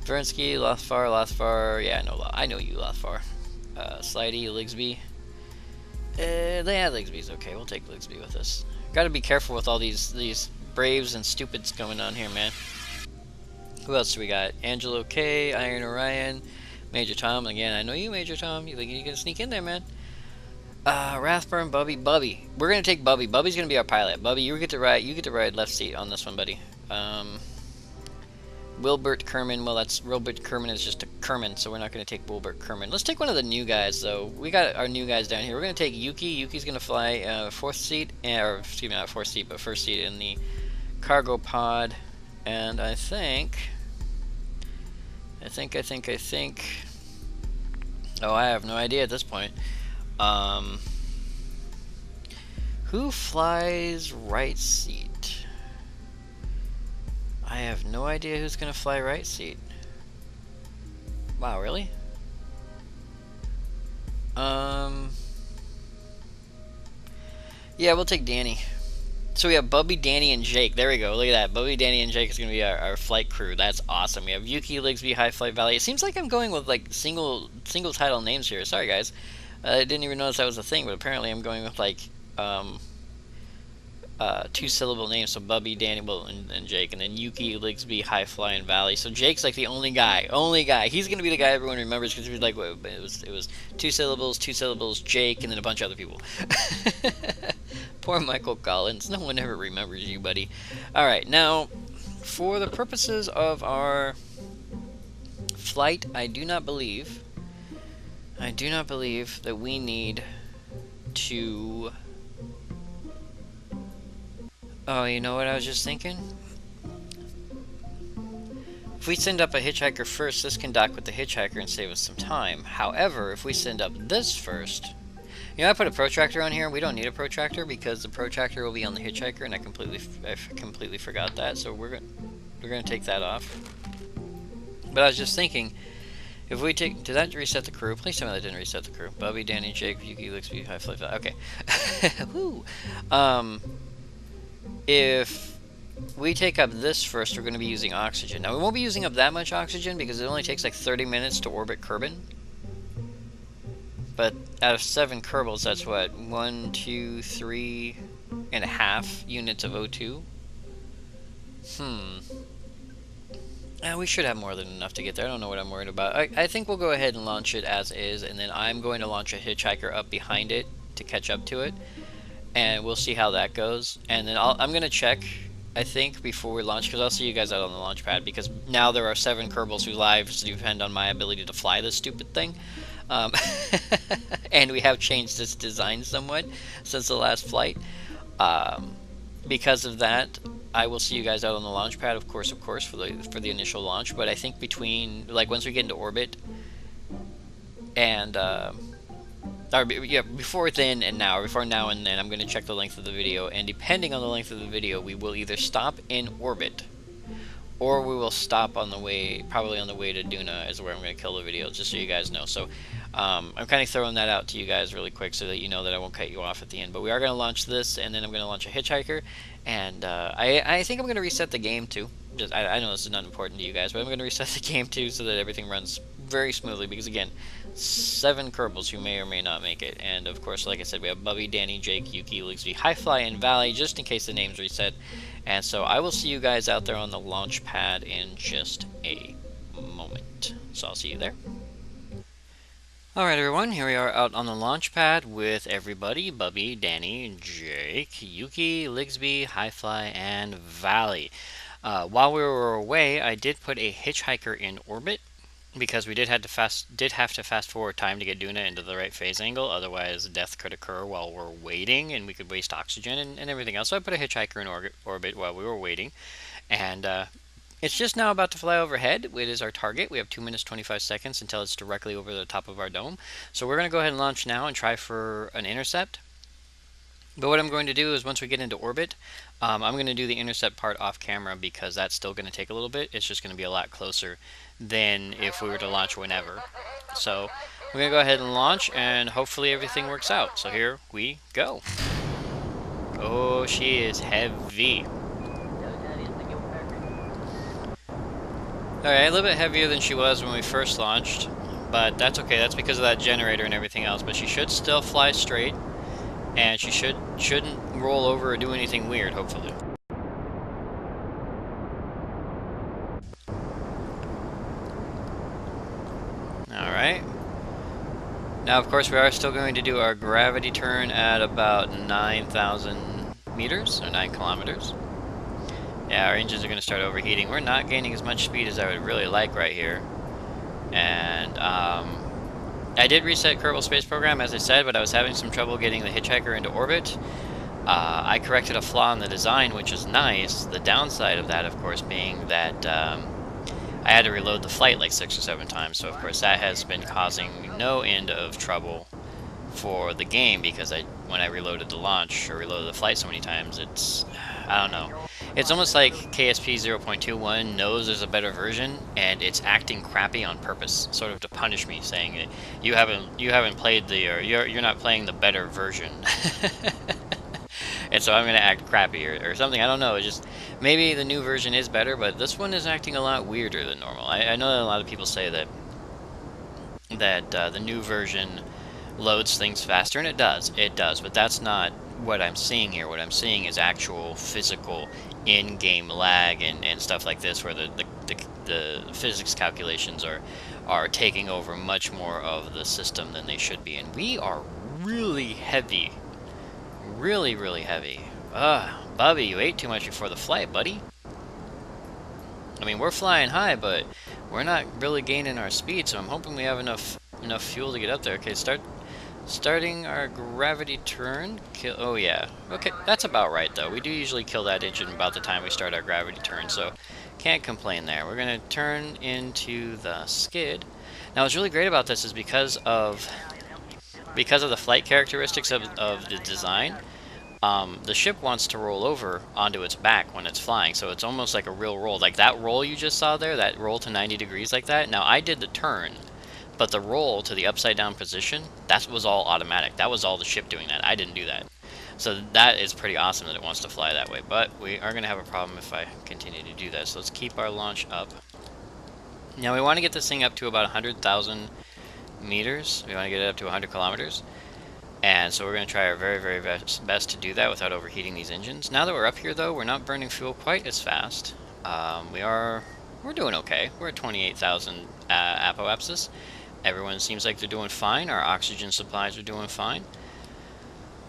Vernsky, Lothfar. Yeah, I know you, Lothfar. Slidey, Ligsby. Yeah, Ligsby's okay. We'll take Ligsby with us. Got to be careful with all these Braves and stupids going on here, man. Who else do we got? Angelo K, Iron Orion, Major Tom. Again, I know you, Major Tom. You can sneak in there, man. Rathburn, Bubby. We're gonna take Bubby. Bubby's gonna be our pilot. Bubby, you get to ride left seat on this one, buddy. Wilbert Kerman. Well, Wilbert Kerman is just a Kerman, so we're not gonna take Wilbert Kerman. Let's take one of the new guys, though. We got our new guys down here. We're gonna take Yuki. Yuki's gonna fly fourth seat, or excuse me, not fourth seat, but first seat in the cargo pod. And I think. Oh, I have no idea at this point. Who flies right seat? I have no idea who's gonna fly right seat. Wow, really? Yeah, we'll take Danny. So we have Bubby, Danny, and Jake. There we go. Look at that. Bubby, Danny, and Jake is going to be our flight crew. That's awesome. We have Yuki, Ligsby, High Flight Valley. It seems like I'm going with like single title names here. Sorry, guys. I didn't even notice that was a thing, but apparently I'm going with like 2-syllable names. So Bubby, Danny, and Jake, and then Yuki, Ligsby, High Fly, and Valley. So Jake's like the only guy. He's going to be the guy everyone remembers because it was 2 syllables, Jake, and then a bunch of other people. Poor Michael Collins. No one ever remembers you, buddy. Alright, now, for the purposes of our flight, I do not believe that we need to... Oh, you know what I was just thinking? If we send up a hitchhiker first, this can dock with the hitchhiker and save us some time. However, if we send up this first... You know, I put a protractor on here. We don't need a protractor because the protractor will be on the hitchhiker, and I completely forgot that. So we're gonna take that off. But I was just thinking, if we take, did that reset the crew? Please tell me that didn't reset the crew. Bubby, Danny, Jake, Yuki, Ligsby, High Flight. Okay. Woo. If we take up this first, we're going to be using oxygen. Now we won't be using up that much oxygen because it only takes like 30 minutes to orbit Kerbin. But out of 7 Kerbals, that's what, 1, 2, 3.5 units of O2. We should have more than enough to get there. I don't know what I'm worried about. I think we'll go ahead and launch it as is, and then I'm going to launch a hitchhiker up behind it to catch up to it, and we'll see how that goes. And then I'm going to check, I think, before we launch, because I'll see you guys out on the launch pad, because now there are 7 Kerbals whose lives depend on my ability to fly this stupid thing. And we have changed its design somewhat since the last flight. Because of that, I will see you guys out on the launch pad, of course, for the initial launch. But I think between, like, once we get into orbit, and before then and now, or before now and then, I'm going to check the length of the video, and depending on the length of the video, we will either stop in orbit, or we will stop on the way, probably on the way to Duna is where I'm going to kill the video, just so you guys know. So I'm kind of throwing that out to you guys really quick so that you know that I won't cut you off at the end. But we are going to launch this, and then I'm going to launch a hitchhiker, and I think I'm going to reset the game too. I know this is not important to you guys, but I'm going to reset the game too so that everything runs very smoothly, because again, 7 Kerbals who may or may not make it. And of course, like I said, we have Bubby, Danny, Jake, Yuki, Ligsby, High Fly, and Valley, just in case the names reset. And so I will see you guys out there on the launch pad in just a moment. So I'll see you there. Alright everyone, here we are out on the launch pad with everybody: Bubby, Danny, Jake, Yuki, Ligsby, High Fly, and Valley. While we were away, I did put a hitchhiker in orbit, because we did have to fast forward time to get Duna into the right phase angle. Otherwise, death could occur while we're waiting, and we could waste oxygen and everything else. So I put a hitchhiker in orbit while we were waiting, and it's just now about to fly overhead. It is our target. We have 2 minutes 25 seconds until it's directly over the top of our dome. So we're going to go ahead and launch now and try for an intercept. But what I'm going to do is once we get into orbit, I'm going to do the intercept part off camera because that's still going to take a little bit. It's just going to be a lot closer than if we were to launch whenever. So we're going to go ahead and launch, and hopefully everything works out. So here we go. Oh, she is heavy. Alright, a little bit heavier than she was when we first launched, but that's okay. That's because of that generator and everything else. But she should still fly straight, and she shouldn't roll over or do anything weird, hopefully. Alright. Now, of course, we are still going to do our gravity turn at about 9,000 meters, or 9 kilometers. Yeah, our engines are going to start overheating. We're not gaining as much speed as I would really like right here. And, I did reset Kerbal Space Program, as I said, but I was having some trouble getting the hitchhiker into orbit. I corrected a flaw in the design, which is nice. The downside of that, of course, being that I had to reload the flight like 6 or 7 times, so of course that has been causing no end of trouble for the game, because when I reloaded the launch, or reloaded the flight so many times, I don't know. It's almost like KSP 0.21 knows there's a better version, and it's acting crappy on purpose, sort of to punish me, saying that you haven't played or you're not playing the better version. And so I'm gonna act crappy or something. I don't know. It's just maybe the new version is better, but this one is acting a lot weirder than normal. I know that a lot of people say that the new version loads things faster, and it does. It does, but that's not what I'm seeing here. What I'm seeing is actual physical in-game lag and stuff like this, where the physics calculations are taking over much more of the system than they should be. And we are really heavy. Really, really heavy. Bubby, you ate too much before the flight, buddy. I mean, we're flying high, but we're not really gaining our speed, so I'm hoping we have enough fuel to get up there. Okay, starting our gravity turn. Oh yeah. Okay, that's about right though. We do usually kill that engine about the time we start our gravity turn, so can't complain there. We're gonna turn into the skid. Now, what's really great about this is because of the flight characteristics of the design, the ship wants to roll over onto its back when it's flying, so it's almost like a real roll. Like that roll you just saw there, that roll to 90 degrees like that. Now, I did the turn, but the roll to the upside down position, that was all automatic. That was all the ship doing that. I didn't do that. So that is pretty awesome that it wants to fly that way, but we are going to have a problem if I continue to do that. So let's keep our launch up. Now, we want to get this thing up to about 100,000 meters. We want to get it up to 100 kilometers. And so we're going to try our very, very best to do that without overheating these engines. Now that we're up here, though, we're not burning fuel quite as fast. We're doing okay. We're at 28,000 apoapsis. Everyone seems like they're doing fine. Our oxygen supplies are doing fine.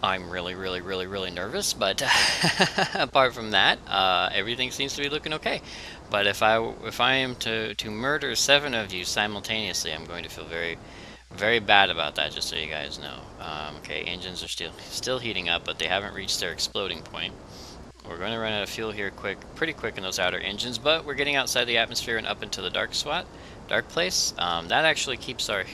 I'm really, really, really, really nervous, but apart from that, everything seems to be looking okay. But if I am to murder 7 of you simultaneously, I'm going to feel very, very bad about that, just so you guys know. Okay, engines are still heating up, but they haven't reached their exploding point. We're going to run out of fuel here pretty quick in those outer engines, but we're getting outside the atmosphere and up into the dark place. That actually keeps that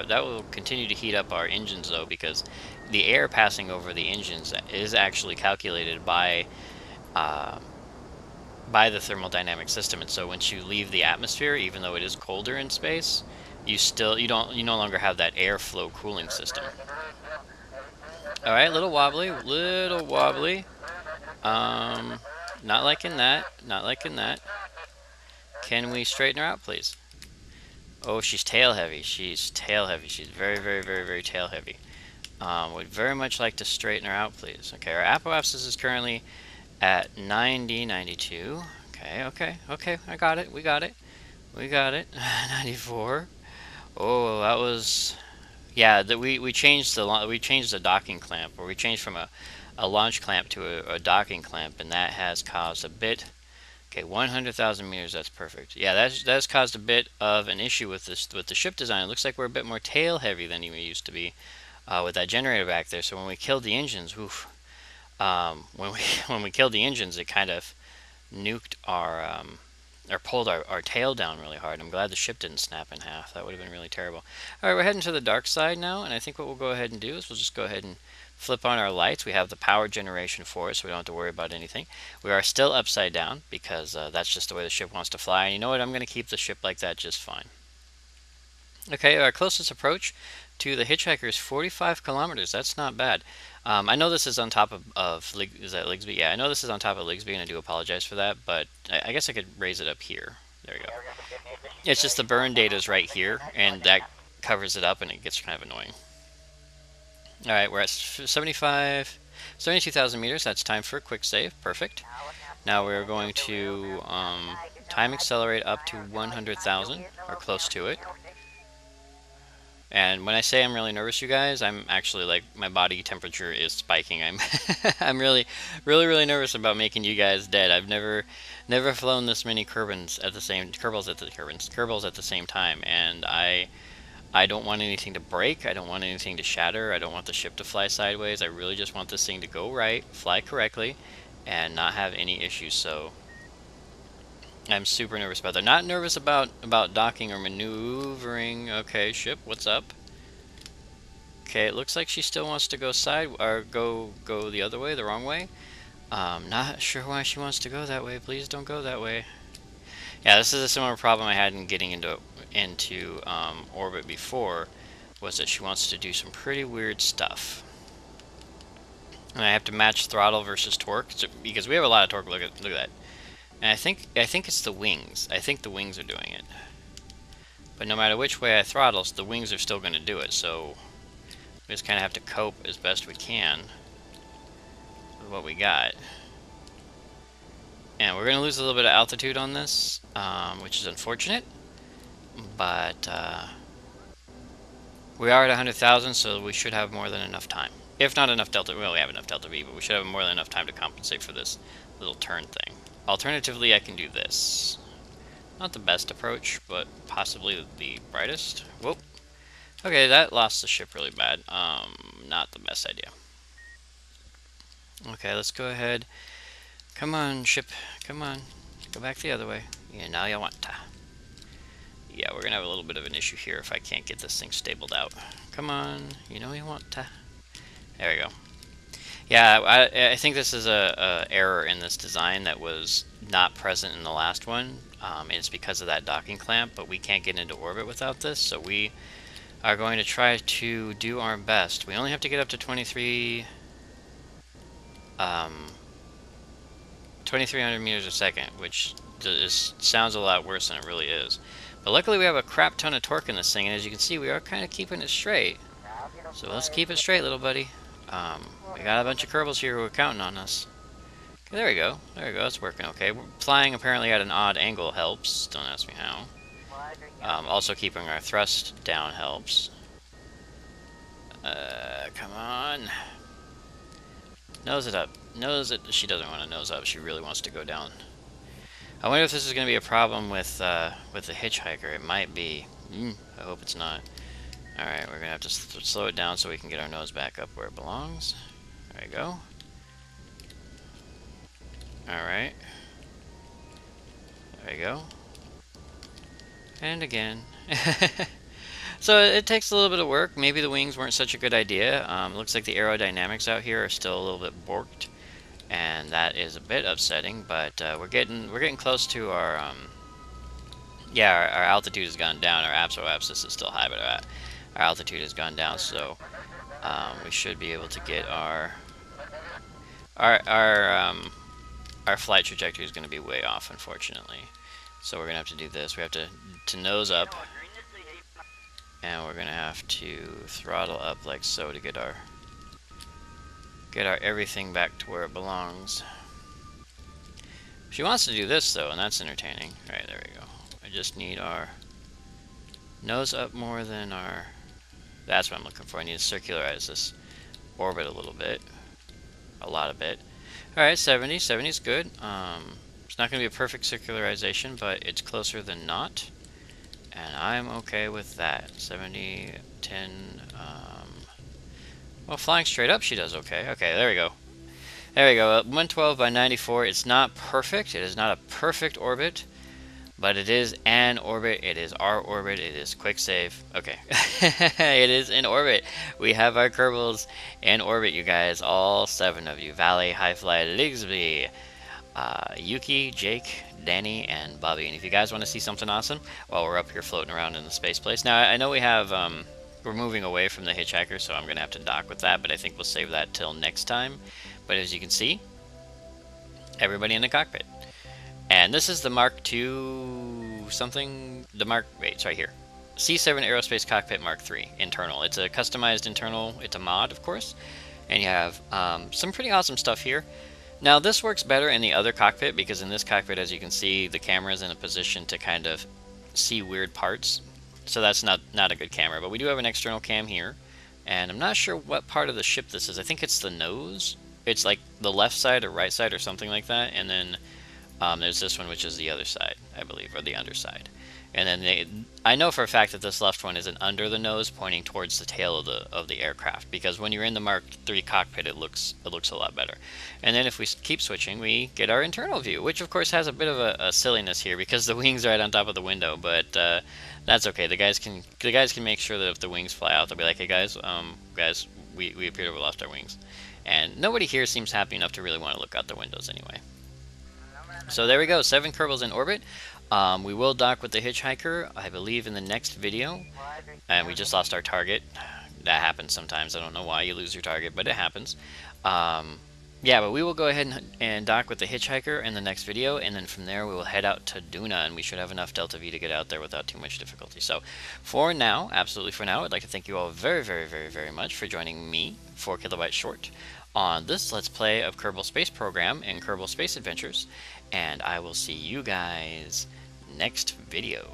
will continue to heat up our engines, though, because the air passing over the engines is actually calculated by the thermodynamic system. And so once you leave the atmosphere, even though it is colder in space, you no longer have that airflow cooling system. All right, little wobbly. Not liking that. Can we straighten her out, please? Oh, she's tail heavy. She's very, very, very, very tail heavy. Would very much like to straighten her out, please. Okay, our apoapsis is currently at 90, 92. Okay. I got it. We got it. 94. Oh, that was... Yeah, we changed the docking clamp, or we changed from a launch clamp to a docking clamp, and that has caused a bit... Okay, 100,000 meters, that's perfect. Yeah, that's caused a bit of an issue with the ship design. It looks like we're a bit more tail heavy than we used to be with that generator back there. So when we killed the engines, when we killed the engines, it kind of nuked or pulled our tail down really hard. I'm glad the ship didn't snap in half. That would have been really terrible. All right, we're heading to the dark side now, and I think what we'll go ahead and do is we'll just go ahead and flip on our lights, we have the power generation for it, so we don't have to worry about anything. We are still upside down because that's just the way the ship wants to fly. And you know what? I'm going to keep the ship like that just fine. Okay, our closest approach to the hitchhiker is 45 kilometers. That's not bad. I know this is on top of is that Ligsby? Yeah, I know this is on top of Ligsby, and I do apologize for that, but I guess I could raise it up here. There we go. It's just the burn data is right here, and that covers it up, and it gets kind of annoying. All right, we're at 72,000 meters. That's time for a quick save. Perfect. Now we're going to time accelerate up to 100,000, or close to it. And when I say I'm really nervous, you guys, I'm actually like my body temperature is spiking. I'm really nervous about making you guys dead. I've never flown this many Kerbals at the same time, and I don't want anything to break. I don't want anything to shatter. I don't want the ship to fly sideways. I really just want this thing to go right, fly correctly, and not have any issues. So I'm super nervous about that. Not nervous about docking or maneuvering. Okay, ship, what's up? Okay, it looks like she still wants to go go the other way, the wrong way. Not sure why she wants to go that way. Please don't go that way. Yeah, this is a similar problem I had in getting into orbit before, was that she wants to do some pretty weird stuff. And I have to match throttle versus torque, because we have a lot of torque. Look at that. And I think it's the wings. I think the wings are doing it. But no matter which way I throttle, the wings are still going to do it. So we just kind of have to cope as best we can with what we got. And we're going to lose a little bit of altitude on this, which is unfortunate. But we are at 100,000, so we should have more than enough time. If not enough delta, well, we have enough delta V, but we should have more than enough time to compensate for this little turn thing. Alternatively, I can do this. Not the best approach, but possibly the brightest. Whoop. Okay, that lost the ship really bad. Not the best idea. Okay, let's go ahead. Come on, ship. Come on. Go back the other way. Yeah, now you want to. Yeah, we're going to have a little bit of an issue here if I can't get this thing stabled out. Come on. You know you want to. There we go. Yeah, I think this is a error in this design that was not present in the last one. It's because of that docking clamp, but we can't get into orbit without this, so we are going to try to do our best. We only have to get up to 2,300 meters a second, which sounds a lot worse than it really is. But luckily we have a crap ton of torque in this thing, and as you can see, we are kind of keeping it straight. So let's keep it straight, little buddy. We got a bunch of Kerbals here who are counting on us. Okay, there we go. There we go. It's working okay. Flying apparently at an odd angle helps. Don't ask me how. Also keeping our thrust down helps. Come on. Nose it up. Nose it. She doesn't want to nose up. She really wants to go down. I wonder if this is going to be a problem with the hitchhiker. It might be. I hope it's not. Alright, we're going to have to slow it down so we can get our nose back up where it belongs. There we go. Alright. There we go. And again. So it takes a little bit of work. Maybe the wings weren't such a good idea. It looks like the aerodynamics out here are still a little bit borked, and that is a bit upsetting. But we're getting close to our our altitude has gone down. Our abscissa is still high, but our altitude has gone down. So we should be able to get our flight trajectory is going to be way off, unfortunately. So we're going to have to do this. We have to nose up, and we're going to have to throttle up like so to get our everything back to where it belongs. She wants to do this though, and that's entertaining. All right, there we go. I just need our nose up more than our... That's what I'm looking for. I need to circularize this orbit a little bit. A lot of it. Alright, 70. 70 is good. It's not going to be a perfect circularization, but it's closer than not. And I'm okay with that. 70, 10... well, flying straight up, she does okay. Okay, there we go. There we go. 112 by 94. It's not perfect. It is not a perfect orbit. But it is an orbit. It is our orbit. It is quick save. Okay. It is in orbit. We have our Kerbals in orbit, you guys. All 7 of you. Valley, Highfly, Ligsby, Yuki, Jake, Danny, and Bobby. And if you guys want to see something awesome while we're up here floating around in the space place. Now, I know we have, we're moving away from the hitchhiker, so I'm going to have to dock with that, but I think we'll save that till next time. But as you can see, everybody in the cockpit. And this is the Mark II something, it's right here. C7 Aerospace Cockpit Mark III, internal. It's a customized internal, it's a mod, of course. And you have some pretty awesome stuff here. Now, this works better in the other cockpit, because in this cockpit, as you can see, the camera is in a position to kind of see weird parts. So that's not a good camera, but we do have an external cam here. And I'm not sure what part of the ship this is. I think it's the nose. It's like the left side or right side or something like that. And then there's this one, which is the other side, I believe, or the underside. And then I know for a fact that this left one is an under the nose, pointing towards the tail of the aircraft, because when you're in the Mark III cockpit, it looks a lot better. And then if we keep switching, we get our internal view, which of course has a bit of a silliness here because the wings are right on top of the window, but that's okay. The guys can make sure that if the wings fly out, they'll be like, hey guys, we appear to have lost our wings. And nobody here seems happy enough to really want to look out the windows anyway. So there we go, 7 Kerbals in orbit. We will dock with the hitchhiker, I believe, in the next video. And we just lost our target. That happens sometimes. I don't know why you lose your target, but it happens. Yeah, but we will go ahead and dock with the hitchhiker in the next video, and then from there we will head out to Duna, and we should have enough Delta V to get out there without too much difficulty. So for now, absolutely for now, I'd like to thank you all very, very, very, very much for joining me, 4 Kilobytes Short, on this Let's Play of Kerbal Space Program and Kerbal Space Adventures, and I will see you guys next video.